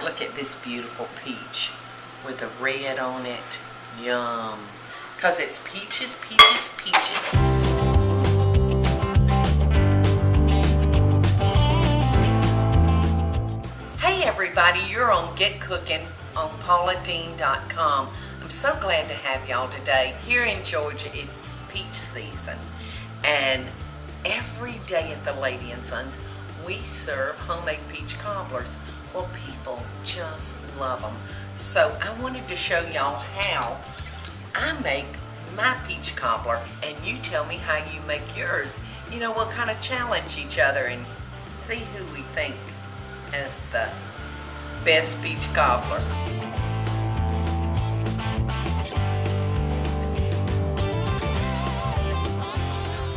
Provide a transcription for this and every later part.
Look at this beautiful peach with the red on it. Yum. Because it's peaches, peaches, peaches. Hey everybody, you're on Get Cookin' on pauladeen.com. I'm so glad to have y'all today. Here in Georgia, it's peach season. And every day at the Lady and Sons, we serve homemade peach cobblers. Well, people just love them. So I wanted to show y'all how I make my peach cobbler, and you tell me how you make yours. You know, we'll kind of challenge each other and see who we think has the best peach cobbler.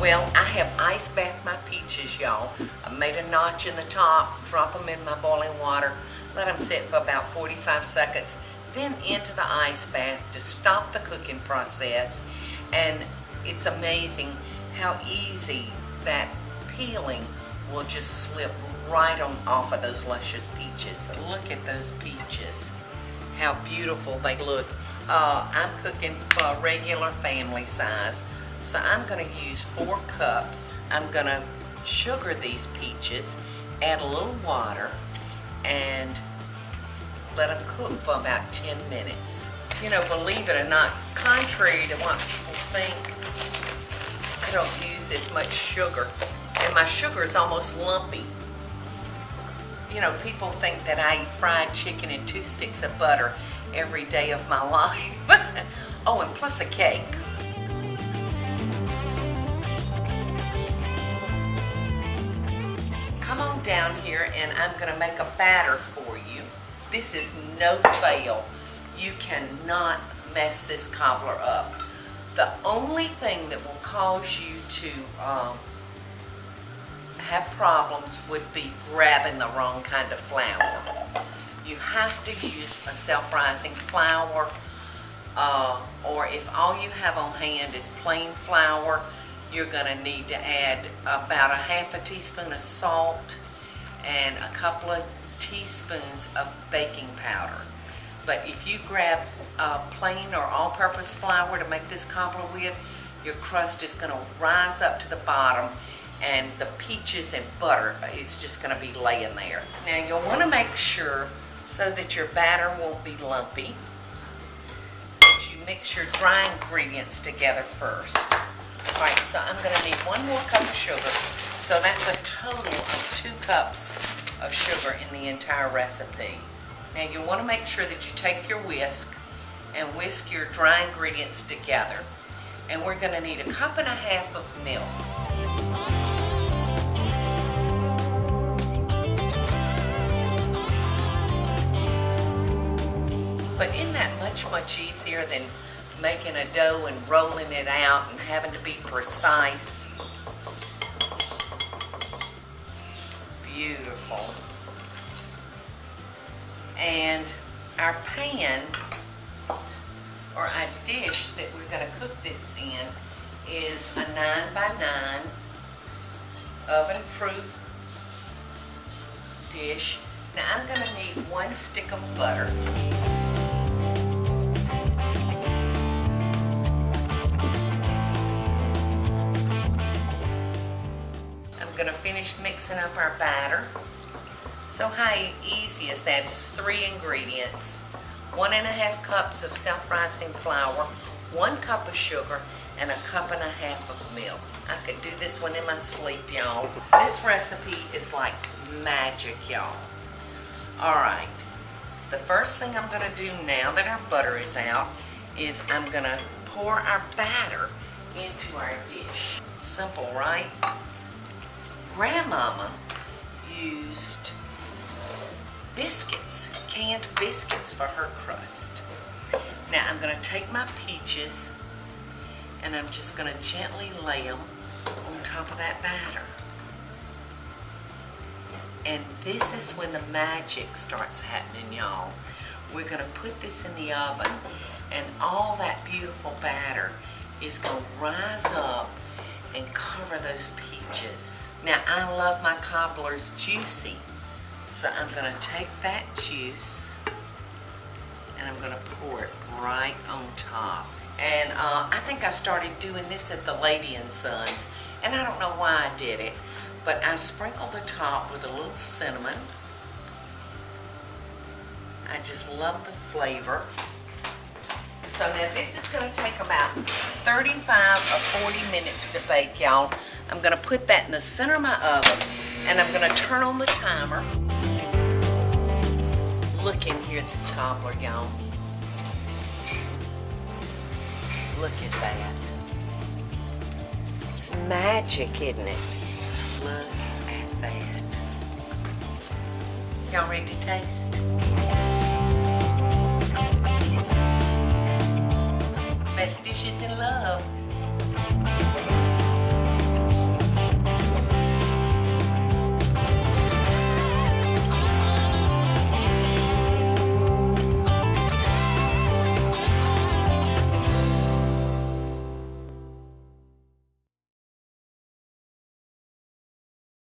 Well, I have ice bathed my peaches, y'all. I made a notch in the top, drop them in my boiling water, let them sit for about 45 seconds, then into the ice bath to stop the cooking process. And it's amazing how easy that peeling will just slip right on off of those luscious peaches. Look at those peaches, how beautiful they look. I'm cooking for a regular family size. So I'm going to use 4 cups. I'm going to sugar these peaches, add a little water, and let them cook for about 10 minutes. You know, believe it or not, contrary to what people think, I don't use as much sugar. And my sugar is almost lumpy. You know, people think that I eat fried chicken and 2 sticks of butter every day of my life. Oh, and plus a cake. Come on down here and I'm going to make a batter for you. This is no fail. You cannot mess this cobbler up. The only thing that will cause you to have problems would be grabbing the wrong kind of flour. You have to use a self-rising flour, or if all you have on hand is plain flour, you're going to need to add about a half a teaspoon of salt and a couple of teaspoons of baking powder. But if you grab plain or all-purpose flour to make this cobbler with, your crust is going to rise up to the bottom and the peaches and butter is just going to be laying there. Now you'll want to make sure, so that your batter won't be lumpy, that you mix your dry ingredients together first. Alright, so I'm going to need 1 more cup of sugar. So that's a total of 2 cups of sugar in the entire recipe. Now you want to make sure that you take your whisk and whisk your dry ingredients together. And we're going to need 1.5 cups of milk. But isn't that much easier than making a dough and rolling it out and having to be precise? Beautiful. And our pan, or our dish that we're going to cook this in, is a 9x9 oven-proof dish. Now I'm going to need 1 stick of butter. Going to finish mixing up our batter. So how easy is that? It's 3 ingredients, 1.5 cups of self-rising flour, 1 cup of sugar, and 1.5 cups of milk. I could do this one in my sleep, y'all. This recipe is like magic, y'all. Alright, the first thing I'm going to do now that our butter is out is I'm going to pour our batter into our dish. Simple, right? Grandmama used biscuits, canned biscuits for her crust. Now I'm going to take my peaches and I'm just going to gently lay them on top of that batter. And this is when the magic starts happening, y'all. We're going to put this in the oven and all that beautiful batter is going to rise up and cover those peaches. Now I love my cobblers juicy, So I'm gonna take that juice and I'm gonna pour it right on top. And I think I started doing this at the Lady and Sons, and I don't know why I did it, but I sprinkle the top with a little cinnamon. I just love the flavor. So now this is going to take about 35 or 40 minutes to bake, y'all. I'm going to put that in the center of my oven, and I'm going to turn on the timer. Look in here at this cobbler, y'all. Look at that. It's magic, isn't it? Look at that. Y'all ready to taste? Best dishes in love.